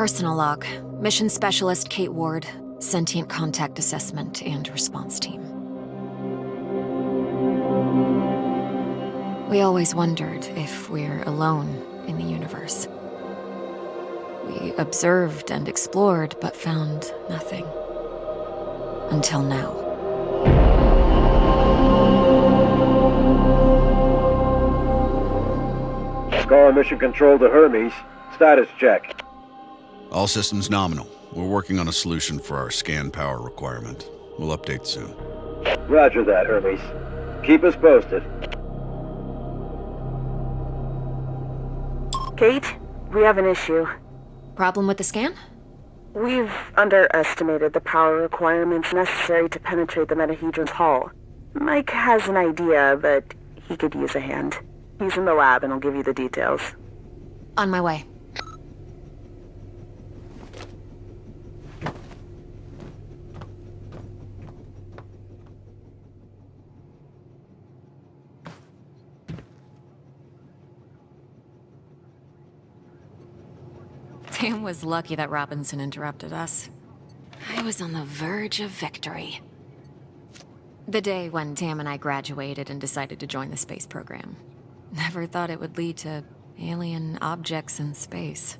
Personal log. Mission Specialist Kate Ward. Sentient Contact Assessment and Response Team. We always wondered if we're alone in the universe. We observed and explored, but found nothing. Until now. Scar Mission Control to Hermes. Status check. All systems nominal. We're working on a solution for our scan power requirement. We'll update soon. Roger that, Hermes. Keep us posted. Kate, we have an issue. Problem with the scan? We've underestimated the power requirements necessary to penetrate the Metahedron's hull. Mike has an idea, but he could use a hand. He's in the lab and I'll give you the details. On my way. Tam was lucky that Robinson interrupted us. I was on the verge of victory. The day when Tam and I graduated and decided to join the space program. Never thought it would lead to alien objects in space.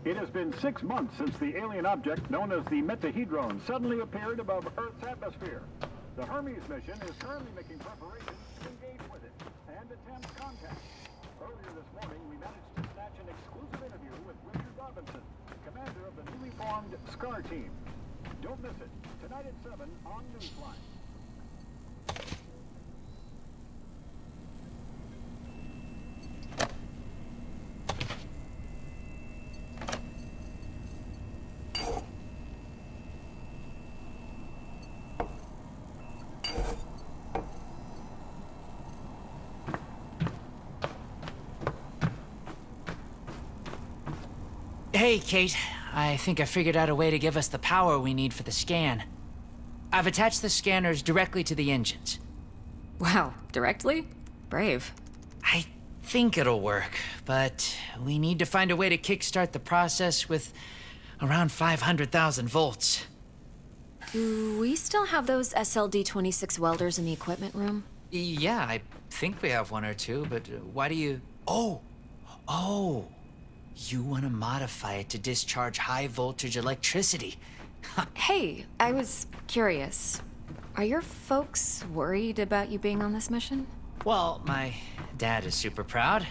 It has been 6 months since the alien object known as the Metahedron suddenly appeared above Earth's atmosphere. The Hermes mission is currently making preparations to engage with it and attempt contact. Earlier this morning, we managed to snatch an exclusive interview with Richard Robinson, commander of the newly formed SCAR team. Don't miss it. Tonight at 7 on Newsline. Hey, Kate. I think I figured out a way to give us the power we need for the scan. I've attached the scanners directly to the engines. Wow, directly? Brave. I think it'll work, but we need to find a way to kickstart the process with around 500,000 volts. Do we still have those SLD-26 welders in the equipment room? Yeah, I think we have one or two, but why do you... Oh! You want to modify it to discharge high-voltage electricity. Hey, I was curious. Are your folks worried about you being on this mission? Well, my dad is super proud.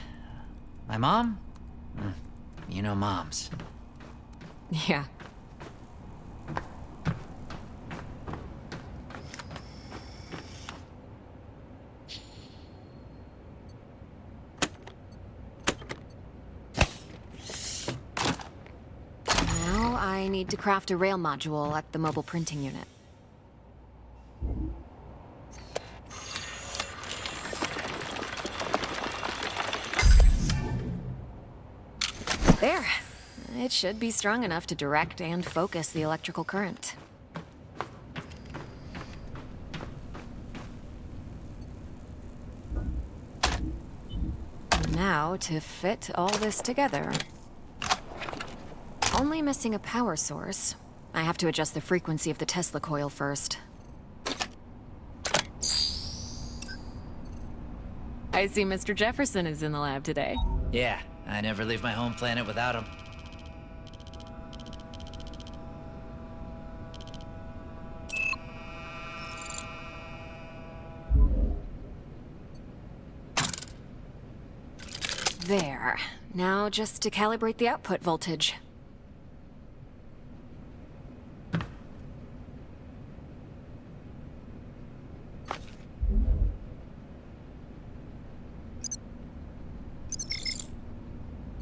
My mom? You know moms. Yeah. Now I need to craft a rail module at the mobile printing unit. There. It should be strong enough to direct and focus the electrical current. Now to fit all this together. Only missing a power source. I have to adjust the frequency of the Tesla coil first. I see Mr. Jefferson is in the lab today. Yeah, I never leave my home planet without him. There. Now just to calibrate the output voltage.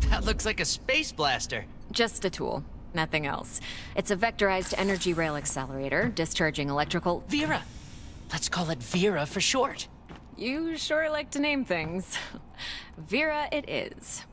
That looks like a space blaster. Just a tool, nothing else. It's a vectorized energy rail accelerator, discharging electrical... Vera! Let's call it Vera for short. You sure like to name things. Vera it is.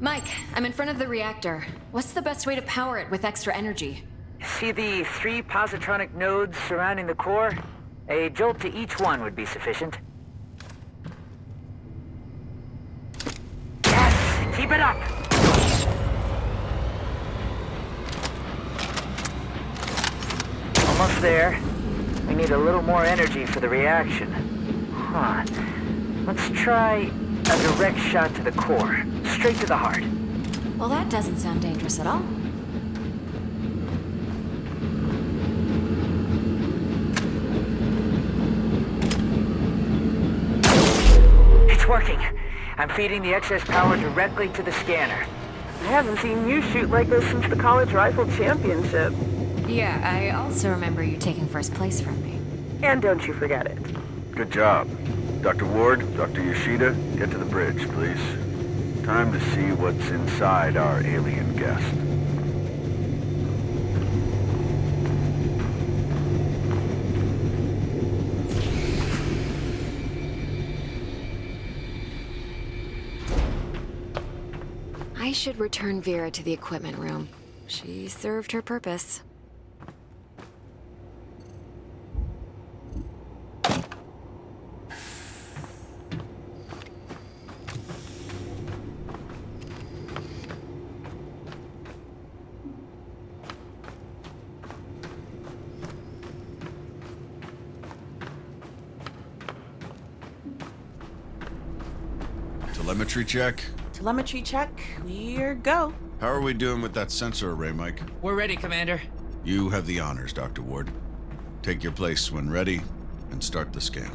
Mike, I'm in front of the reactor. What's the best way to power it with extra energy? See the 3 positronic nodes surrounding the core? A jolt to each one would be sufficient. Yes! Keep it up! Almost there. We need a little more energy for the reaction. Huh. Let's try a direct shot to the core. Straight to the heart. Well, that doesn't sound dangerous at all. It's working. I'm feeding the excess power directly to the scanner. I haven't seen you shoot like this since the college rifle championship. Yeah, I also remember you taking first place from me. And don't you forget it. Good job. Dr. Ward, Dr. Yoshida, get to the bridge, please. Time to see what's inside our alien guest. I should return Vera to the equipment room. She served her purpose. Telemetry check. Telemetry check. We're go. How are we doing with that sensor array, Mike? We're ready, Commander. You have the honors, Dr. Ward. Take your place when ready, and start the scan.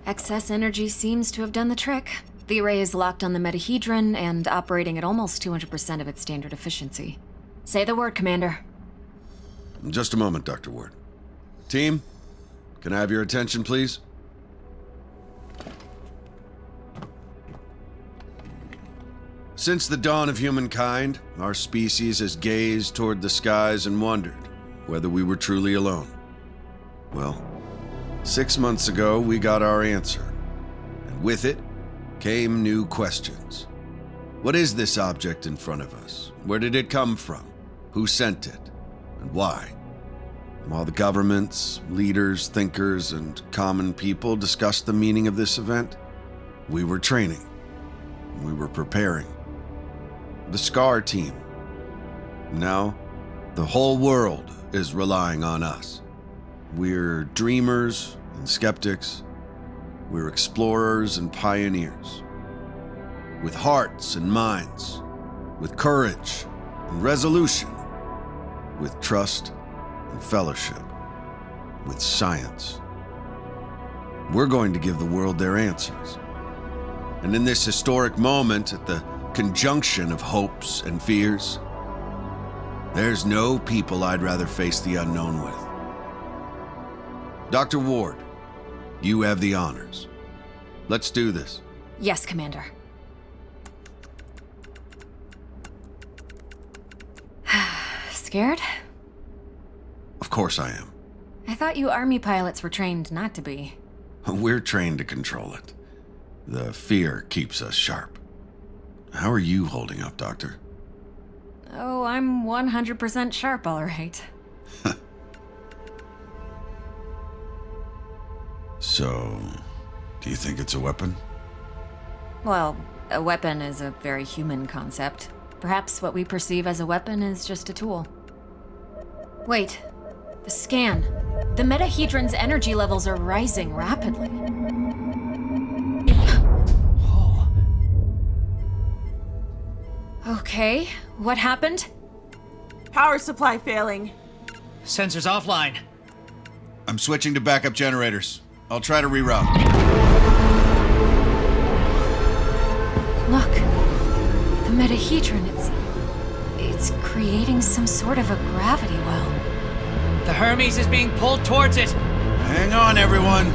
Excess energy seems to have done the trick. The array is locked on the Metahedron and operating at almost 200% of its standard efficiency. Say the word, Commander. Just a moment, Dr. Ward. Team, can I have your attention, please? Since the dawn of humankind, our species has gazed toward the skies and wondered whether we were truly alone. Well, 6 months ago, we got our answer. And with it came new questions. What is this object in front of us? Where did it come from? Who sent it? And why? While the governments, leaders, thinkers, and common people discussed the meaning of this event, we were training. We were preparing. The SCAR team. Now, the whole world is relying on us. We're dreamers and skeptics. We're explorers and pioneers. With hearts and minds. With courage and resolution. With trust and fellowship. With science. We're going to give the world their answers. And in this historic moment, at the conjunction of hopes and fears, there's no people I'd rather face the unknown with. Dr. Ward, you have the honors. Let's do this. Yes, Commander. Scared? Of course I am. I thought you Army pilots were trained not to be. We're trained to control it. The fear keeps us sharp. How are you holding up, Doctor? Oh, I'm 100% sharp, all right. So, do you think it's a weapon? Well, a weapon is a very human concept. Perhaps what we perceive as a weapon is just a tool. Wait, the scan. The Metahedron's energy levels are rising rapidly. Okay, what happened? Power supply failing. Sensors offline. I'm switching to backup generators. I'll try to reroute. Look, the Metahedron, it's creating some sort of a gravity well. The Hermes is being pulled towards it. Hang on, everyone.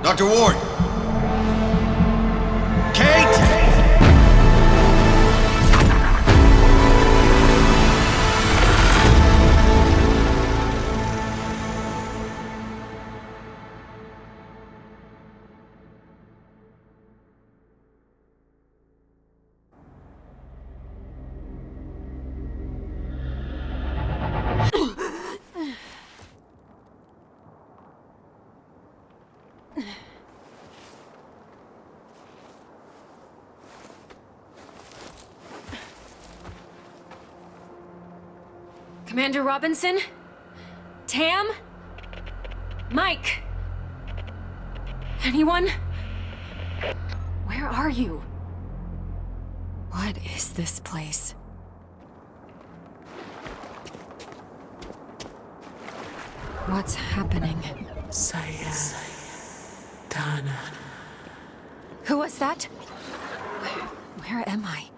Dr. Ward! Kate! Commander Robinson? Tam? Mike? Anyone? Where are you? What is this place? What's happening? Dana. Who was that? Where am I?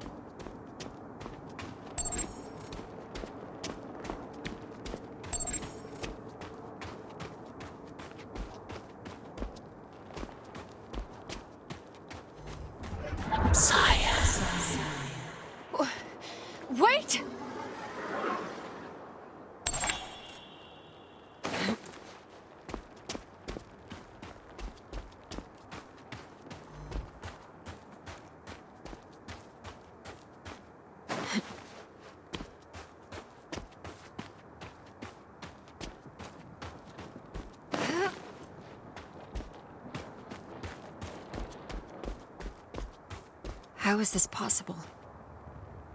Wait! How is this possible?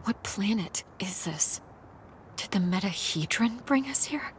What planet is this? Did the Metahedron bring us here?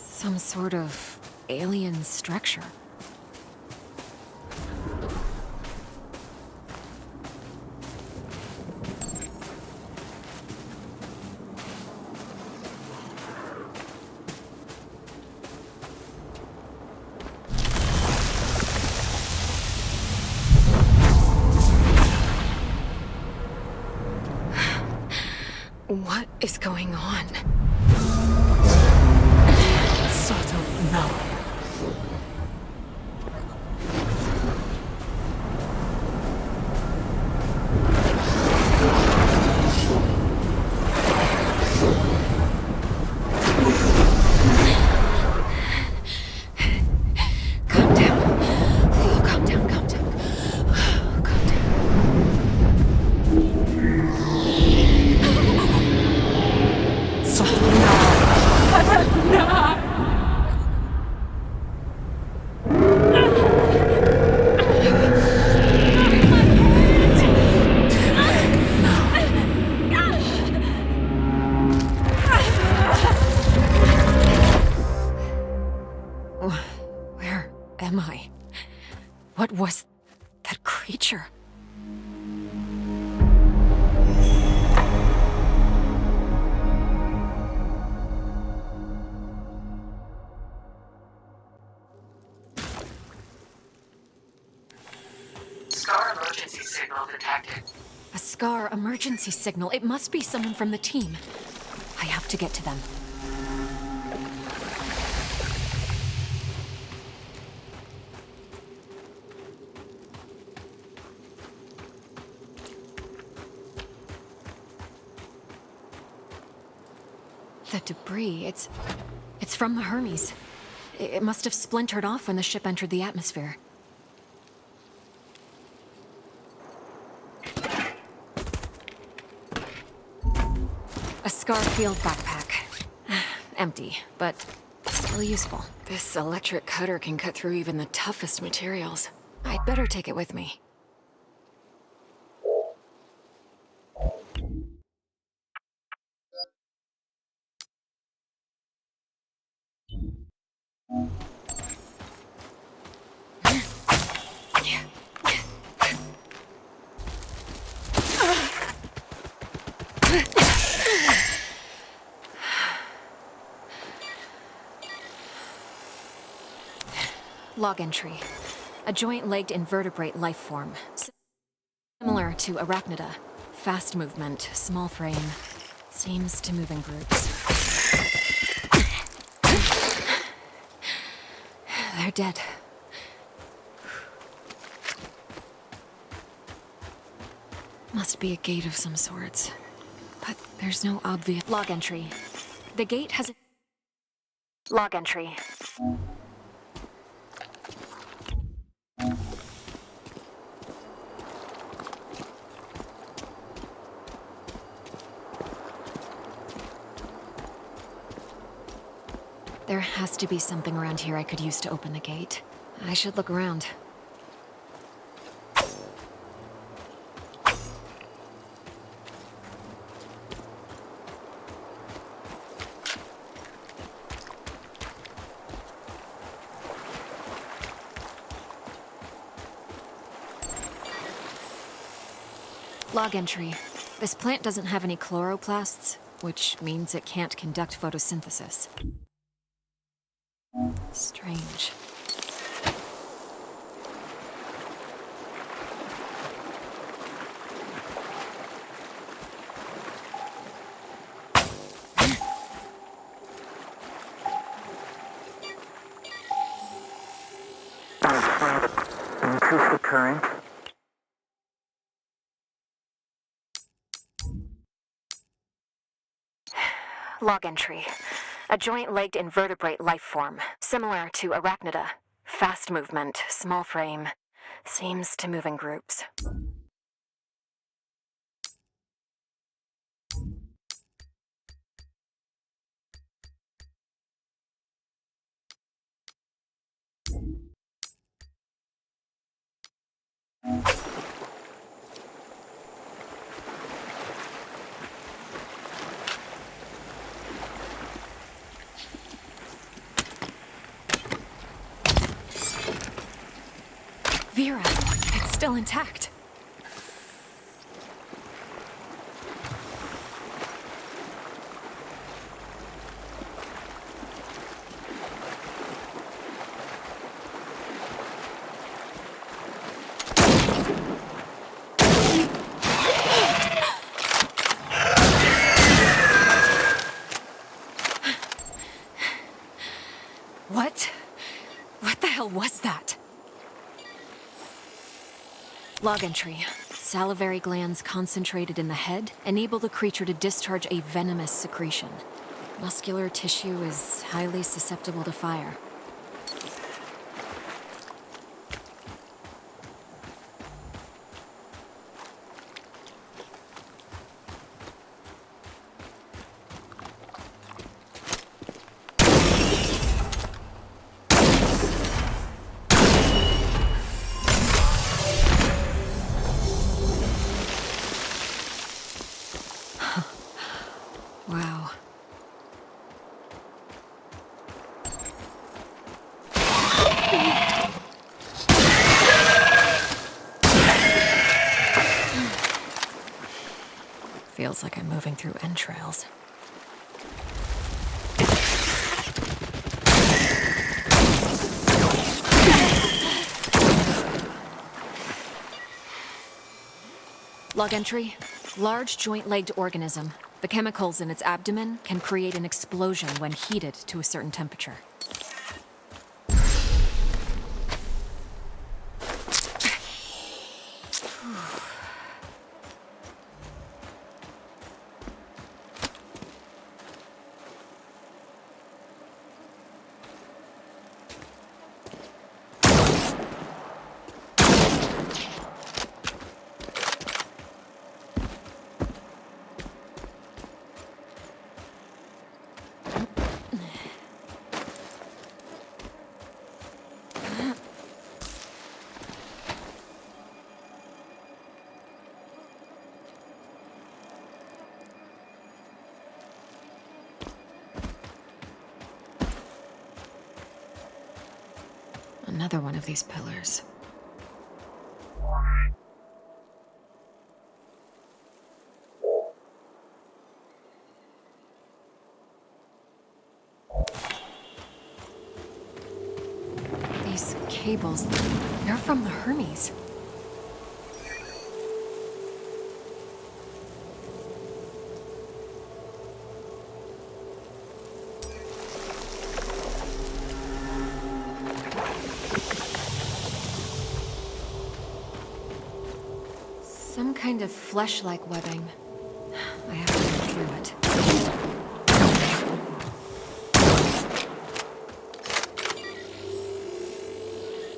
Some sort of alien structure. What is going on? Where am I? What was that creature? Scar emergency signal detected. A Scar emergency signal. It must be someone from the team. I have to get to them. The debris, it's from the Hermes. It must have splintered off when the ship entered the atmosphere. A Scar field backpack. Empty, but still useful. This electric cutter can cut through even the toughest materials. I'd better take it with me. Log entry. A joint-legged invertebrate life form. Similar to arachnida. Fast movement, small frame. Seems to move in groups. They're dead. Must be a gate of some sorts. But there's no obvious... Log entry. The gate has a... Log entry. There has to be something around here I could use to open the gate. I should look around. Log entry. This plant doesn't have any chloroplasts, which means it can't conduct photosynthesis. Strange. Increase the current. Log entry. A joint-legged invertebrate life form, similar to arachnida. Fast movement, small frame. Seems to move in groups. Vera, it's still intact. What the hell was that? Log entry. Salivary glands concentrated in the head enable the creature to discharge a venomous secretion. Muscular tissue is highly susceptible to fire. Wow. Feels like I'm moving through entrails. Log entry. Large joint-legged organism. The chemicals in its abdomen can create an explosion when heated to a certain temperature. Another one of these pillars. These cables, they're from the Hermes. Some kind of flesh-like webbing. I have to go through it.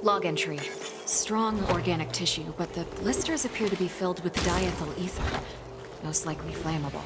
Log entry. Strong organic tissue, but the blisters appear to be filled with diethyl ether. Most likely flammable.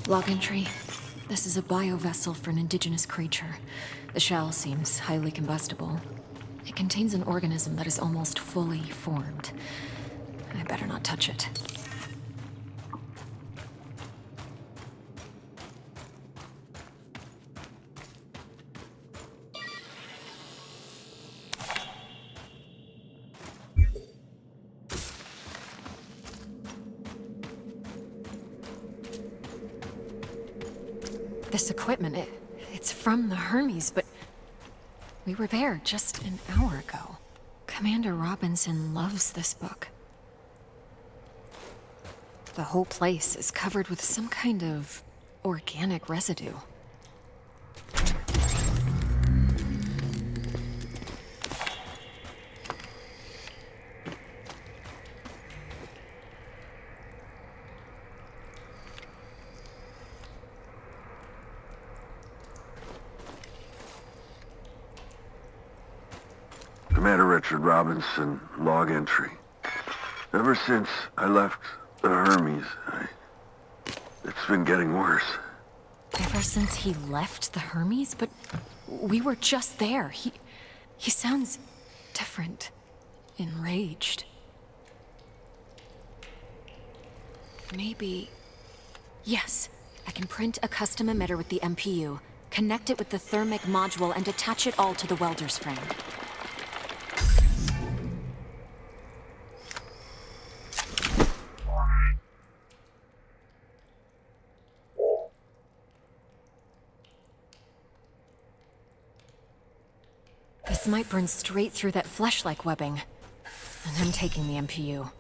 Log entry. This is a biovessel for an indigenous creature. The shell seems highly combustible. It contains an organism that is almost fully formed. I better not touch it. This equipment, it's from the Hermes, but we were there just an hour ago. Commander Robinson loves this book. The whole place is covered with some kind of organic residue. Commander Richard Robinson, log entry. Ever since I left the Hermes, it's been getting worse. Ever since he left the Hermes? But we were just there. He sounds different. Enraged. Maybe... Yes, I can print a custom emitter with the MPU, connect it with the thermic module, and attach it all to the welder's frame. This might burn straight through that flesh-like webbing. And I'm taking the MPU.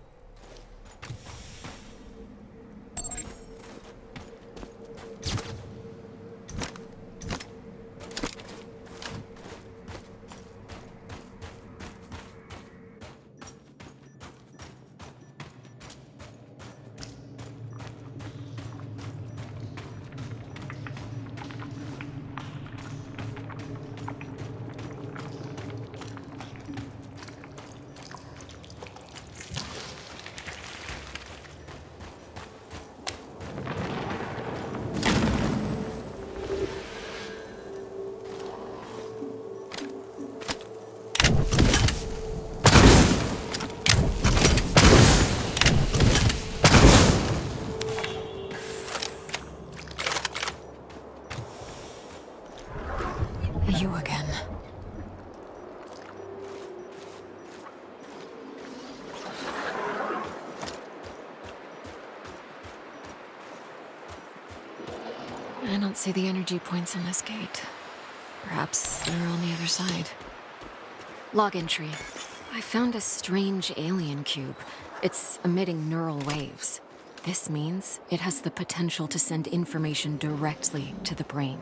You again. I don't see the energy points in this gate. Perhaps they're on the other side. Log entry. I found a strange alien cube. It's emitting neural waves. This means it has the potential to send information directly to the brain.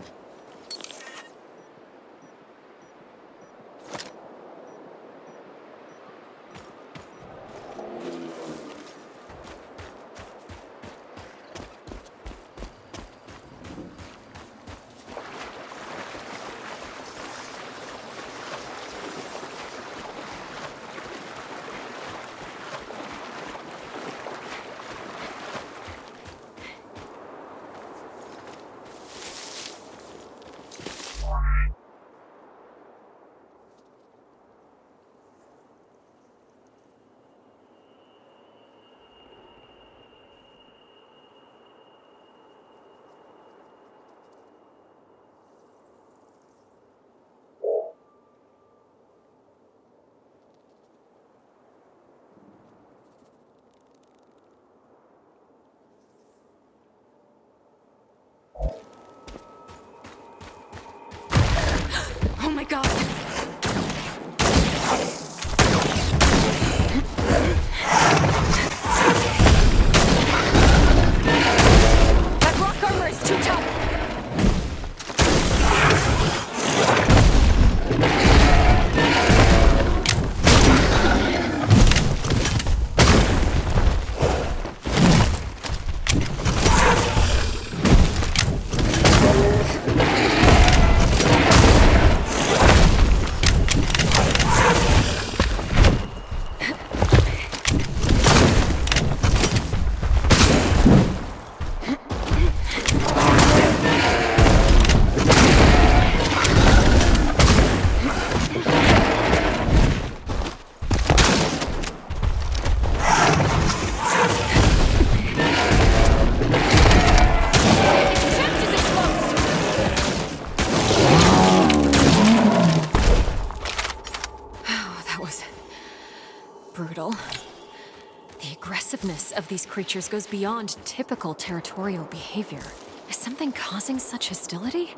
fierceness of these creatures goes beyond typical territorial behavior. Is something causing such hostility?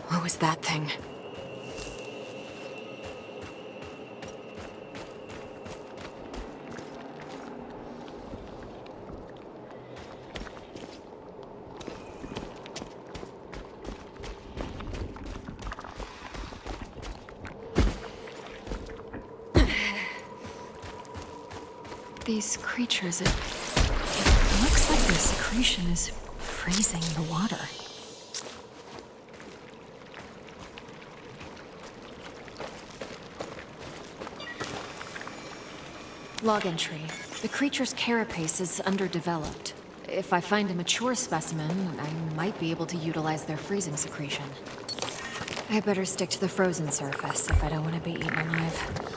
What was that thing? These creatures, it looks like their secretion is freezing the water. Log entry. The creature's carapace is underdeveloped. If I find a mature specimen, I might be able to utilize their freezing secretion. I better stick to the frozen surface if I don't want to be eaten alive.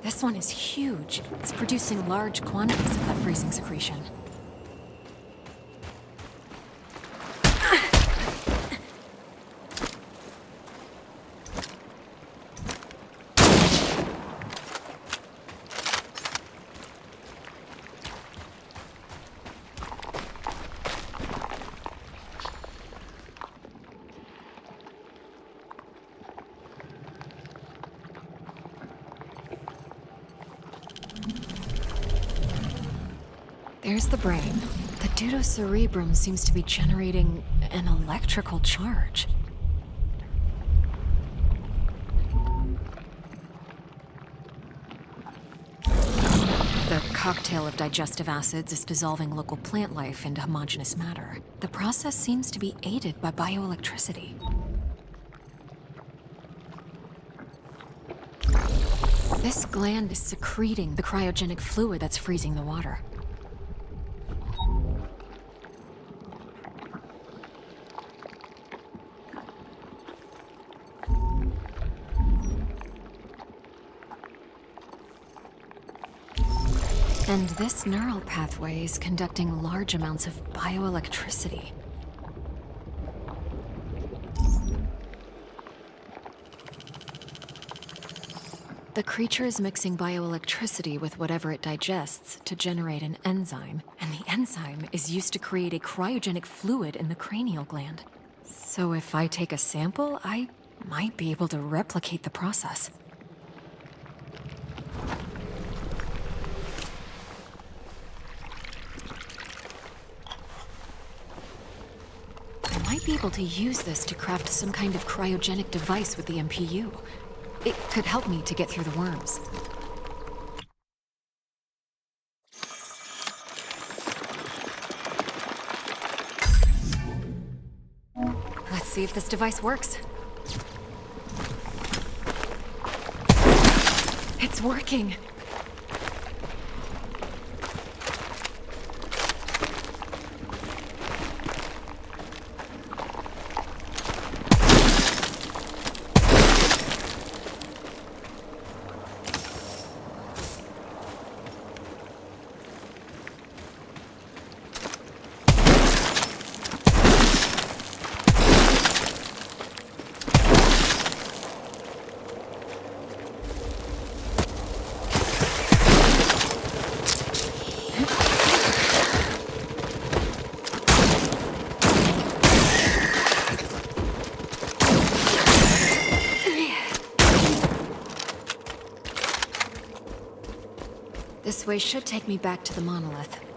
This one is huge. It's producing large quantities of that freezing secretion. There's the brain. The deuterocerebrum seems to be generating an electrical charge. The cocktail of digestive acids is dissolving local plant life into homogeneous matter. The process seems to be aided by bioelectricity. This gland is secreting the cryogenic fluid that's freezing the water. And this neural pathway is conducting large amounts of bioelectricity. The creature is mixing bioelectricity with whatever it digests to generate an enzyme, and the enzyme is used to create a cryogenic fluid in the cranial gland. So if I take a sample, I might be able to replicate the process. I might be able to use this to craft some kind of cryogenic device with the MPU. It could help me to get through the worms. see if this device works. It's working. This way should take me back to the monolith.